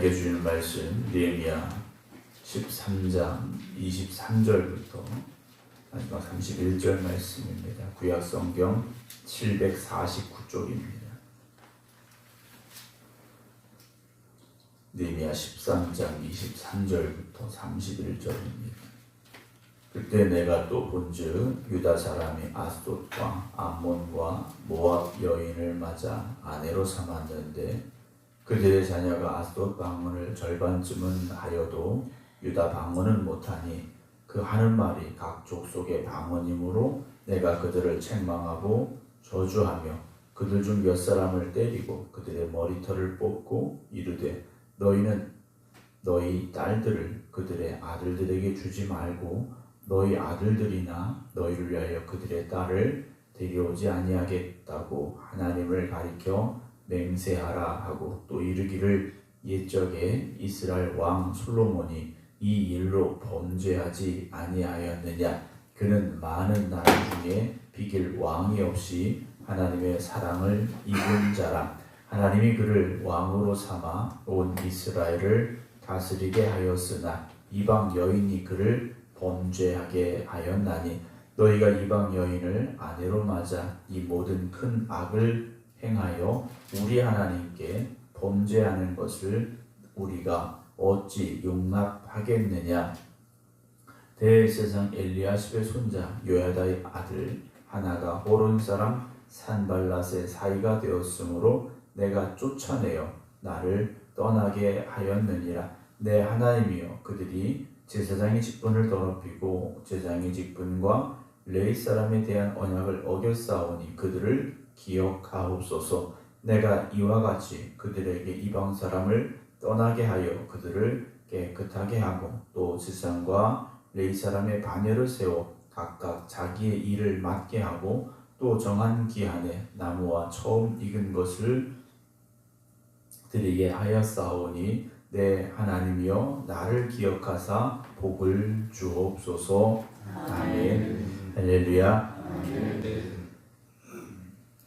우리에게 주는 말씀 느헤미야 13장 23절부터 마지막 31절 말씀입니다. 구약 성경 749쪽입니다. 느헤미야 13장 23절부터 31절입니다. 그때 내가 또 본즉 유다 사람이 아스돗과 암몬과 모압 여인을 맞아 아내로 삼았는데 그들의 자녀가 아스돗 방언을 절반쯤은 하여도 유다 방언은 못하니 그 하는 말이 각 족속의 방언이므로 내가 그들을 책망하고 저주하며 그들 중 몇 사람을 때리고 그들의 머리털을 뽑고 이르되 너희는 너희 딸들을 그들의 아들들에게 주지 말고 너희 아들들이나 너희를 위하여 그들의 딸을 데려오지 아니하겠다고 하나님을 가리켜 맹세하라 하고 또 이르기를 옛적에 이스라엘 왕 솔로몬이 이 일로 범죄하지 아니하였느냐. 그는 많은 나라 중에 비길 왕이 없이 하나님의 사랑을 입은 자라. 하나님이 그를 왕으로 삼아 온 이스라엘을 다스리게 하였으나 이방 여인이 그를 범죄하게 하였나니 너희가 이방 여인을 아내로 맞아 이 모든 큰 악을 행하여 우리 하나님께 범죄하는 것을 우리가 어찌 용납하겠느냐. 대제사장 엘리야십의 손자 요야다의 아들 하나가 호론 사람 산발랏의 사이가 되었으므로 내가 쫓아내어 나를 떠나게 하였느니라. 내 하나님이여 그들이 제사장의 직분을 더럽히고 제사장의 직분과 레위 사람에 대한 언약을 어겼사오니 그들을 기억하옵소서. 내가 이와 같이 그들에게 이방 사람을 떠나게 하여 그들을 깨끗하게 하고 또 제사장과 레위 사람의 반열을 세워 각각 자기의 일을 맡게 하고 또 정한 기한에 나무와 처음 익은 것을 드리게 하였사오니 내 하나님이여 나를 기억하사 복을 주옵소서. 아멘. 할렐루야. 아멘.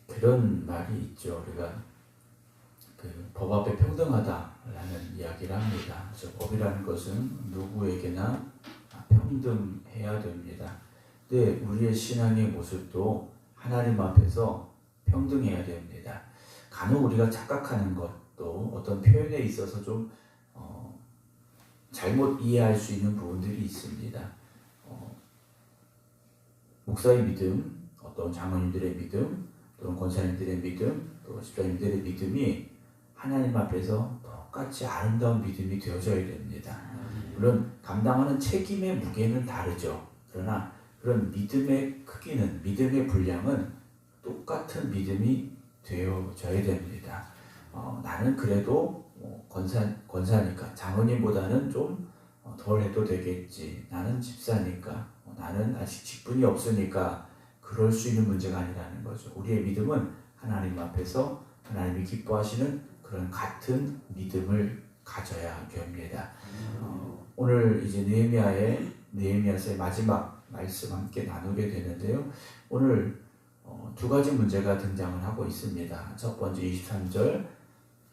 그런 말이 있죠. 우리가 법 앞에 평등하다라는 이야기를 합니다. 저 법이라는 것은 누구에게나 평등해야 됩니다. 근데 우리의 신앙의 모습도 하나님 앞에서 평등해야 됩니다. 간혹 우리가 착각하는 것도 어떤 표현에 있어서 좀 잘못 이해할 수 있는 부분들이 있습니다. 목사의 믿음, 어떤 장로님들의 믿음, 또는 권사님들의 믿음, 또 집사님들의 믿음이 하나님 앞에서 똑같이 아름다운 믿음이 되어져야 됩니다. 물론 감당하는 책임의 무게는 다르죠. 그러나 그런 믿음의 크기는, 믿음의 분량은 똑같은 믿음이 되어져야 됩니다. 나는 그래도 권사니까 장로님보다는 좀 덜 해도 되겠지. 나는 집사니까, 나는 아직 직분이 없으니까 그럴 수 있는 문제가 아니라는 거죠. 우리의 믿음은 하나님 앞에서 하나님이 기뻐하시는 그런 같은 믿음을 가져야 됩니다. 오늘 이제 느헤미야서의 마지막 말씀 함께 나누게 되는데요. 오늘 두 가지 문제가 등장을 하고 있습니다. 첫 번째 23절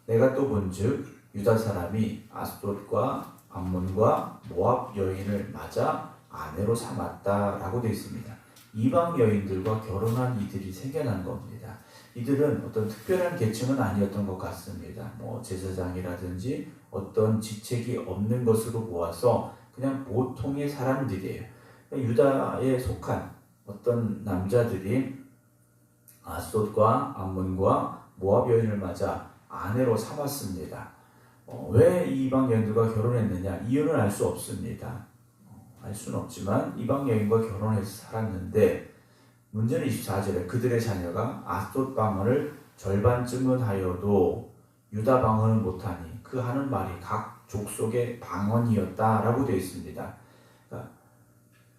내가 또 본즉 유다 사람이 아스돗과 암몬과 모압 여인을 맞아 아내로 삼았다라고 되어 있습니다. 이방 여인들과 결혼한 이들이 생겨난 겁니다. 이들은 어떤 특별한 계층은 아니었던 것 같습니다. 제사장이라든지 어떤 직책이 없는 것으로 보아서 그냥 보통의 사람들이에요. 유다에 속한 어떤 남자들이 아스돗과 암몬과 모압 여인을 맞아 아내로 삼았습니다. 왜 이방 여인들과 결혼했느냐? 이유는 알 수 없습니다. 알 수는 없지만 이방 여인과 결혼해서 살았는데 문제는 24절에 그들의 자녀가 아스돗 방언을 절반쯤은 하여도 유다 방언은 못하니 그 하는 말이 각 족속의 방언이었다라고 되어 있습니다. 그러니까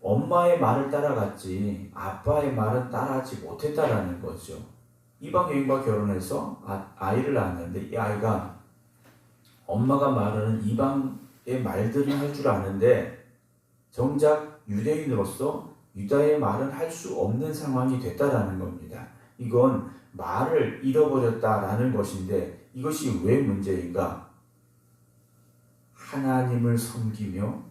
엄마의 말을 따라갔지 아빠의 말은 따라하지 못했다라는 거죠. 이방 여인과 결혼해서 아이를 낳았는데 이 아이가 엄마가 말하는 이방의 말들을 할 줄 아는데 정작 유대인으로서 유다의 말은 할 수 없는 상황이 됐다라는 겁니다. 이건 말을 잃어버렸다라는 것인데 이것이 왜 문제인가? 하나님을 섬기며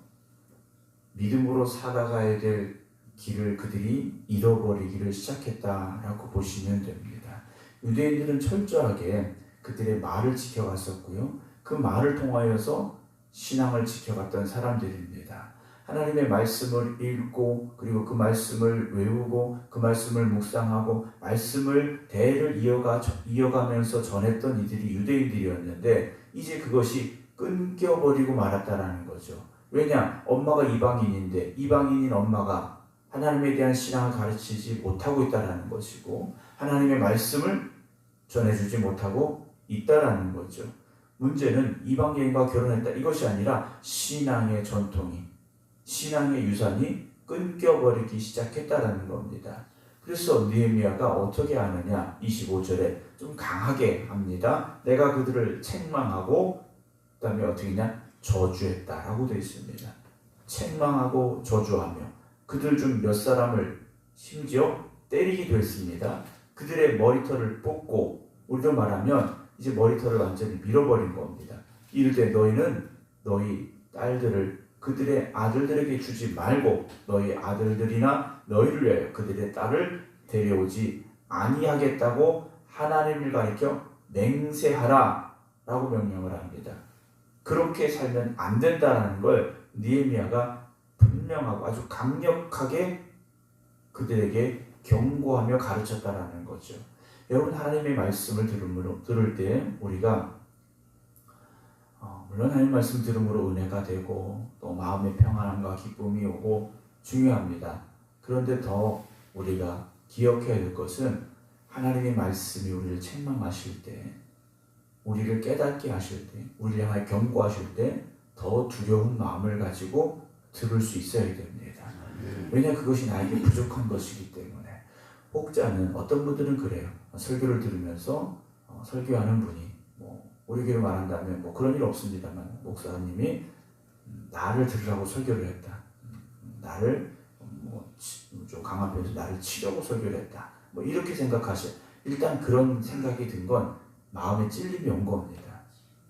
믿음으로 살아가야 될 길을 그들이 잃어버리기를 시작했다라고 보시면 됩니다. 유대인들은 철저하게 그들의 말을 지켜갔었고요. 그 말을 통하여서 신앙을 지켜갔던 사람들입니다. 하나님의 말씀을 읽고 그리고 그 말씀을 외우고 그 말씀을 묵상하고 말씀을 대를 이어가면서 전했던 이들이 유대인들이었는데 이제 그것이 끊겨버리고 말았다라는 거죠. 왜냐? 엄마가 이방인인데 이방인인 엄마가 하나님에 대한 신앙을 가르치지 못하고 있다라는 것이고 하나님의 말씀을 전해주지 못하고 있다라는 거죠. 문제는 이방 여인과 결혼했다 이것이 아니라 신앙의 전통이 신앙의 유산이 끊겨버리기 시작했다라는 겁니다. 그래서 느헤미야가 어떻게 하느냐 25절에 좀 강하게 합니다. 내가 그들을 책망하고 그 다음에 어떻게 했냐 저주했다라고 되어 있습니다. 책망하고 저주하며 그들 중 몇 사람을 심지어 때리기도 했습니다. 그들의 머리털을 뽑고 우리로 말하면 이제 머리털을 완전히 밀어버린 겁니다. 이르되 너희는 너희 딸들을 그들의 아들들에게 주지 말고 너희 아들들이나 너희를 위하여 그들의 딸을 데려오지 아니하겠다고 하나님을 가리켜 맹세하라 라고 명령을 합니다. 그렇게 살면 안 된다는 걸 느헤미야가 분명하고 아주 강력하게 그들에게 경고하며 가르쳤다라는 거죠. 여러분 하나님의 말씀을 들을 때 우리가 물론 하나님 말씀 들음으로 은혜가 되고 또 마음의 평안함과 기쁨이 오고 중요합니다. 그런데 더 우리가 기억해야 될 것은 하나님의 말씀이 우리를 책망하실 때 우리를 깨닫게 하실 때 우리를 향하여 경고하실 때 더 두려운 마음을 가지고 들을 수 있어야 됩니다. 왜냐 그것이 나에게 부족한 것이기 때문에. 혹자는 어떤 분들은 그래요. 설교를 들으면서 설교하는 분이 우리 교회로 말한다면 그런 일 없습니다만 목사님이 나를 들으라고 설교를 했다. 나를 좀 강한 편에서 나를 치려고 설교를 했다. 이렇게 생각하셔. 일단 그런 생각이 든 건 마음에 찔림이 온 겁니다.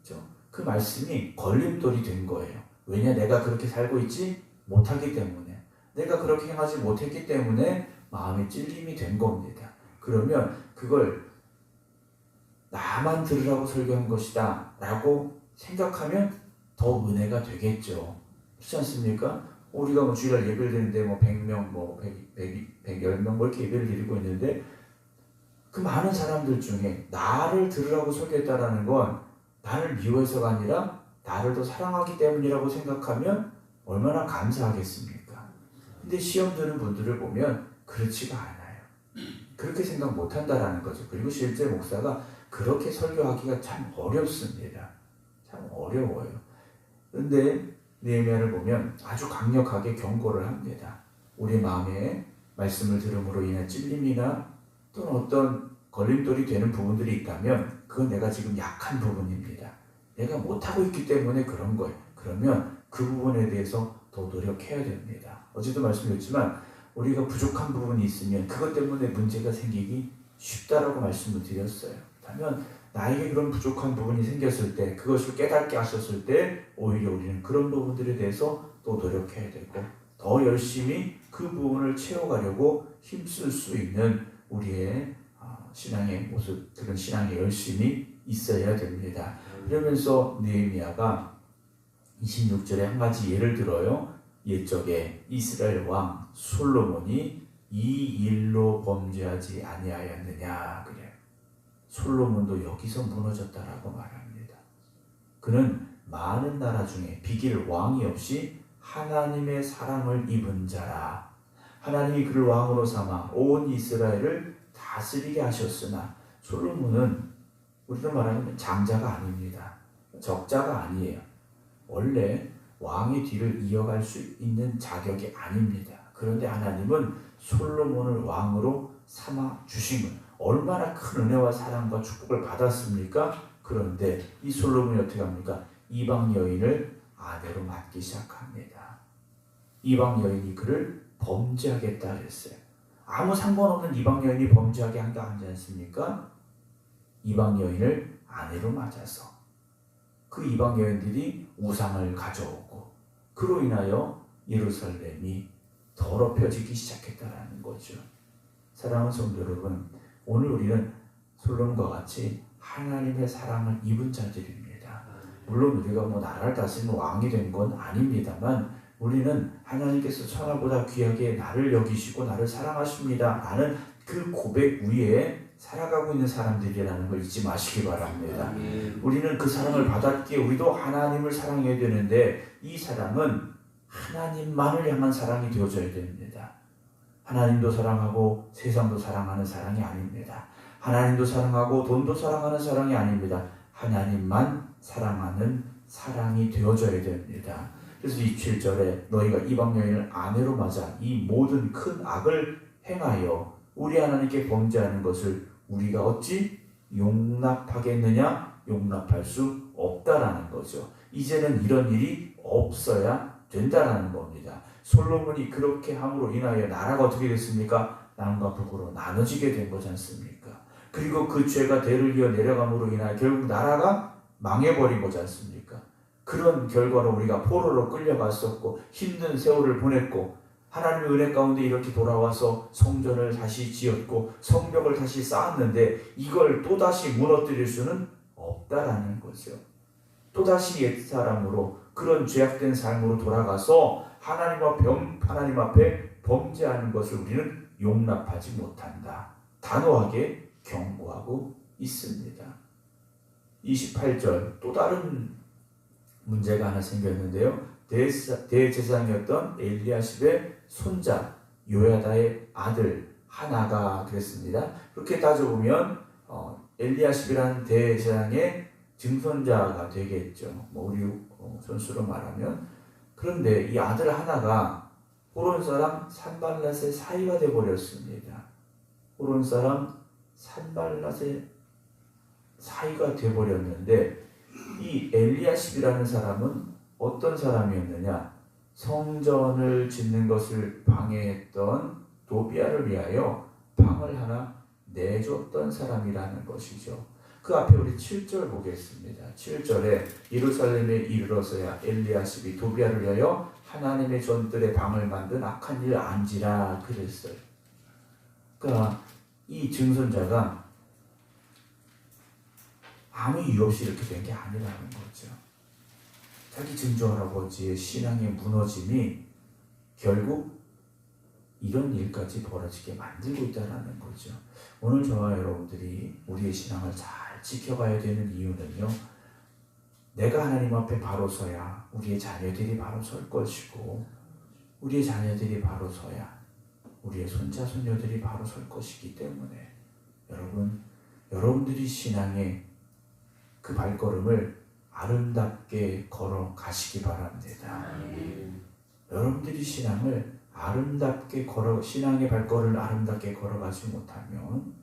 그렇죠? 그 말씀이 걸림돌이 된 거예요. 왜냐 내가 그렇게 살고 있지 못하기 때문에 내가 그렇게 행하지 못했기 때문에 마음에 찔림이 된 겁니다. 그러면 그걸 나만 들으라고 설교한 것이다 라고 생각하면 더 은혜가 되겠죠. 그렇지 않습니까? 우리가 주일날 예배를 드리는데 100명, 110명 이렇게 예배를 드리고 있는데 그 많은 사람들 중에 나를 들으라고 설교했다라는 건 나를 미워해서가 아니라 나를 더 사랑하기 때문이라고 생각하면 얼마나 감사하겠습니까? 근데 시험 드는 분들을 보면 그렇지가 않아요. 그렇게 생각 못한다라는 거죠. 그리고 실제 목사가 그렇게 설교하기가 참 어렵습니다. 참 어려워요. 그런데 느헤미야를 보면 아주 강력하게 경고를 합니다. 우리 마음에 말씀을 들음으로 인한 찔림이나 또는 어떤 걸림돌이 되는 부분들이 있다면 그건 내가 지금 약한 부분입니다. 내가 못하고 있기 때문에 그런 거예요. 그러면 그 부분에 대해서 더 노력해야 됩니다. 어제도 말씀드렸지만 우리가 부족한 부분이 있으면 그것 때문에 문제가 생기기 쉽다라고 말씀을 드렸어요. 그렇다면 나에게 그런 부족한 부분이 생겼을 때 그것을 깨닫게 하셨을 때 오히려 우리는 그런 부분들에 대해서 또 노력해야 되고 더 열심히 그 부분을 채워가려고 힘쓸 수 있는 우리의 신앙의 모습, 그런 신앙의 열심이 있어야 됩니다. 그러면서 느헤미야가 26절에 한 가지 예를 들어요. 옛적에 이스라엘 왕 솔로몬이 이 일로 범죄하지 아니하였느냐 그래요. 솔로몬도 여기서 무너졌다라고 말합니다. 그는 많은 나라 중에 비길 왕이 없이 하나님의 사랑을 입은 자라. 하나님이 그를 왕으로 삼아 온 이스라엘을 다스리게 하셨으나 솔로몬은 우리로 말하면 장자가 아닙니다. 적자가 아니에요. 원래 왕의 뒤를 이어갈 수 있는 자격이 아닙니다. 그런데 하나님은 솔로몬을 왕으로 삼아 주신 것. 얼마나 큰 은혜와 사랑과 축복을 받았습니까? 그런데 이 솔로몬이 어떻게 합니까? 이방 여인을 아내로 맡기 시작합니다. 이방 여인이 그를 범죄하겠다 했어요. 아무 상관없는 이방 여인이 범죄하게 한다 하지 않습니까? 이방 여인을 아내로 맞아서 그 이방 여인들이 우상을 가져오고 그로 인하여 예루살렘이 더럽혀지기 시작했다라는 거죠. 사랑하는 성도 여러분, 오늘 우리는 솔로몬과 같이 하나님의 사랑을 입은 자들입니다. 물론 우리가 나라를 다스리는 왕이 된 건 아닙니다만 우리는 하나님께서 천하보다 귀하게 나를 여기시고 나를 사랑하십니다 라는 그 고백 위에 살아가고 있는 사람들이라는 걸 잊지 마시기 바랍니다. 우리는 그 사랑을 받았기에 우리도 하나님을 사랑해야 되는데 이 사랑은 하나님만을 향한 사랑이 되어져야 됩니다. 하나님도 사랑하고 세상도 사랑하는 사랑이 아닙니다. 하나님도 사랑하고 돈도 사랑하는 사랑이 아닙니다. 하나님만 사랑하는 사랑이 되어져야 됩니다. 그래서 이 7절에 너희가 이방 여인을 아내로 맞아 이 모든 큰 악을 행하여 우리 하나님께 범죄하는 것을 우리가 어찌 용납하겠느냐? 용납할 수 없다라는 거죠. 이제는 이런 일이 없어야 된다라는 겁니다. 솔로몬이 그렇게 함으로 인하여 나라가 어떻게 됐습니까? 남과 북으로 나눠지게 된 거지 않습니까? 그리고 그 죄가 대를 이어 내려감으로 인하여 결국 나라가 망해버린 거지 않습니까? 그런 결과로 우리가 포로로 끌려갔었고 힘든 세월을 보냈고 하나님의 은혜 가운데 이렇게 돌아와서 성전을 다시 지었고 성벽을 다시 쌓았는데 이걸 또다시 무너뜨릴 수는 없다라는 거죠. 또다시 옛사람으로 그런 죄악된 삶으로 돌아가서 하나님 앞에 범죄하는 것을 우리는 용납하지 못한다. 단호하게 경고하고 있습니다. 28절 또 다른 문제가 하나 생겼는데요. 대제사장이었던 엘리야십의 손자 요야다의 아들 하나가 그랬습니다. 그렇게 따져보면 엘리야십이라는 대제사장의 증손자가 되겠죠. 우리 선수로 말하면. 그런데 이 아들 하나가 호론 사람 산발랏의 사이가 되어버렸습니다. 호론 사람 산발랏의 사이가 되어버렸는데 이 엘리야십이라는 사람은 어떤 사람이었느냐? 성전을 짓는 것을 방해했던 도비아를 위하여 방을 하나 내줬던 사람이라는 것이죠. 그 앞에 우리 7절 보겠습니다. 7절에 예루살렘에 이르러서야 엘리야십이 도비아를 위하여 하나님의 전들의 방을 만든 악한 일을 안지라 그랬어요. 그러니까 이 증손자가 아무 이유 없이 이렇게 된 게 아니라는 거죠. 자기 증조할아버지의 신앙의 무너짐이 결국 이런 일까지 벌어지게 만들고 있다는 거죠. 오늘 저와 여러분들이 우리의 신앙을 잘 지켜가야 되는 이유는요. 내가 하나님 앞에 바로 서야 우리의 자녀들이 바로 설 것이고 우리의 자녀들이 바로 서야 우리의 손자 손녀들이 바로 설 것이기 때문에 여러분들이 신앙의 그 발걸음을 아름답게 걸어 가시기 바랍니다. 여러분들이 신앙의 발걸음을 아름답게 걸어가지 못하면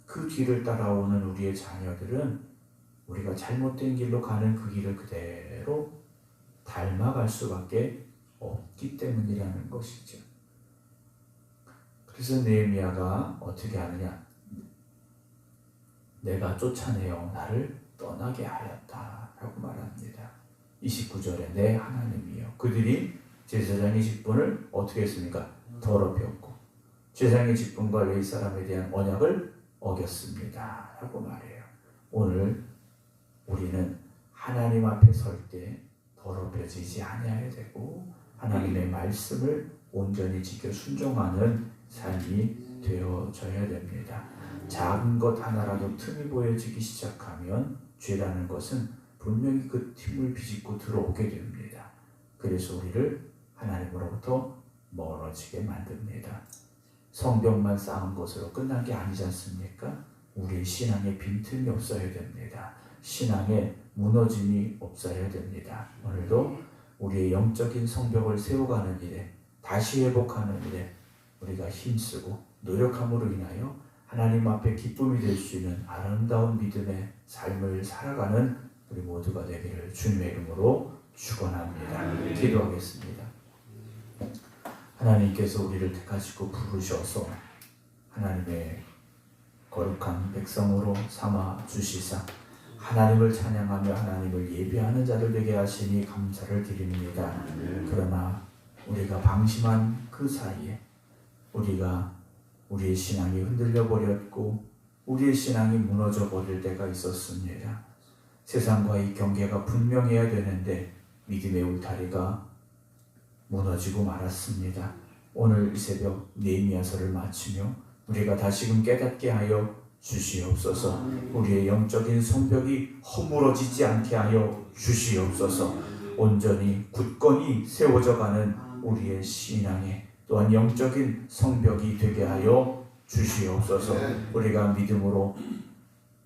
그 뒤를 따라오는 우리의 자녀들은 우리가 잘못된 길로 가는 그 길을 그대로 닮아갈 수밖에 없기 때문이라는 것이죠. 그래서 느헤미야가 어떻게 하느냐? 내가 쫓아내어 나를 떠나게 하였다 라고 말합니다. 29절에 내 하나님이여 그들이 제사장의 직분을 어떻게 했습니까? 더럽혔고 제사장의 직분과 레위 사람에 대한 언약을 어겼습니다 라고 말해요. 오늘 우리는 하나님 앞에 설 때 더럽혀지지 아니해야 되고 하나님의 말씀을 온전히 지켜 순종하는 삶이 되어져야 됩니다. 작은 것 하나라도 틈이 보여지기 시작하면 죄라는 것은 분명히 그 틈을 비집고 들어오게 됩니다. 그래서 우리를 하나님으로부터 멀어지게 만듭니다. 성벽만 쌓은 것으로 끝난 게 아니지 않습니까? 우리의 신앙에 빈틈이 없어야 됩니다. 신앙에 무너짐이 없어야 됩니다. 오늘도 우리의 영적인 성벽을 세워가는 일에 다시 회복하는 일에 우리가 힘쓰고 노력함으로 인하여 하나님 앞에 기쁨이 될 수 있는 아름다운 믿음의 삶을 살아가는 우리 모두가 되기를 주님의 이름으로 축원합니다. 기도하겠습니다. 하나님께서 우리를 택하시고 부르셔서 하나님의 거룩한 백성으로 삼아 주시사 하나님을 찬양하며 하나님을 예배하는 자들 되게 하시니 감사를 드립니다. 그러나 우리가 방심한 그 사이에 우리가 우리의 신앙이 흔들려 버렸고 우리의 신앙이 무너져 버릴 때가 있었습니다. 세상과의 경계가 분명해야 되는데 믿음의 울타리가 무너지고 말았습니다. 오늘 이 새벽 느헤미야서를 마치며 우리가 다시금 깨닫게 하여 주시옵소서. 우리의 영적인 성벽이 허물어지지 않게 하여 주시옵소서. 온전히 굳건히 세워져 가는 우리의 신앙에 또한 영적인 성벽이 되게 하여 주시옵소서. 우리가 믿음으로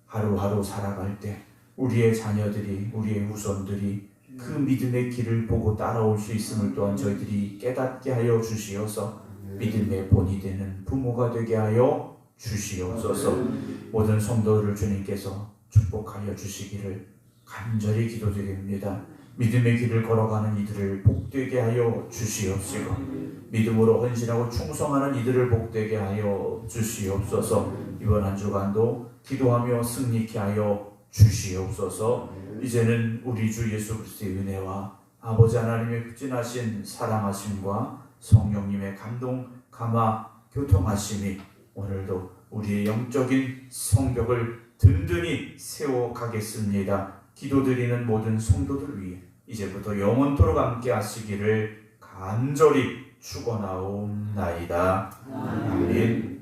하루하루 살아갈 때 우리의 자녀들이 우리의 후손들이 그 믿음의 길을 보고 따라올 수 있음을 또한 저희들이 깨닫게 하여 주시어서 믿음의 본이 되는 부모가 되게 하여 주시옵소서. 모든 성도들을 주님께서 축복하여 주시기를 간절히 기도드립니다. 믿음의 길을 걸어가는 이들을 복되게 하여 주시옵시고 믿음으로 헌신하고 충성하는 이들을 복되게 하여 주시옵소서. 이번 한 주간도 기도하며 승리케 하여 주시옵소서. 이제는 우리 주 예수 그리스도의 은혜와 아버지 하나님의 극진하신 사랑하심과 성령님의 감동, 감화, 교통하심이 오늘도 우리의 영적인 성벽을 든든히 세워가겠습니다. 기도드리는 모든 성도들 위해 이제부터 영원토록 함께 하시기를 간절히 축원하옵나이다. 아멘.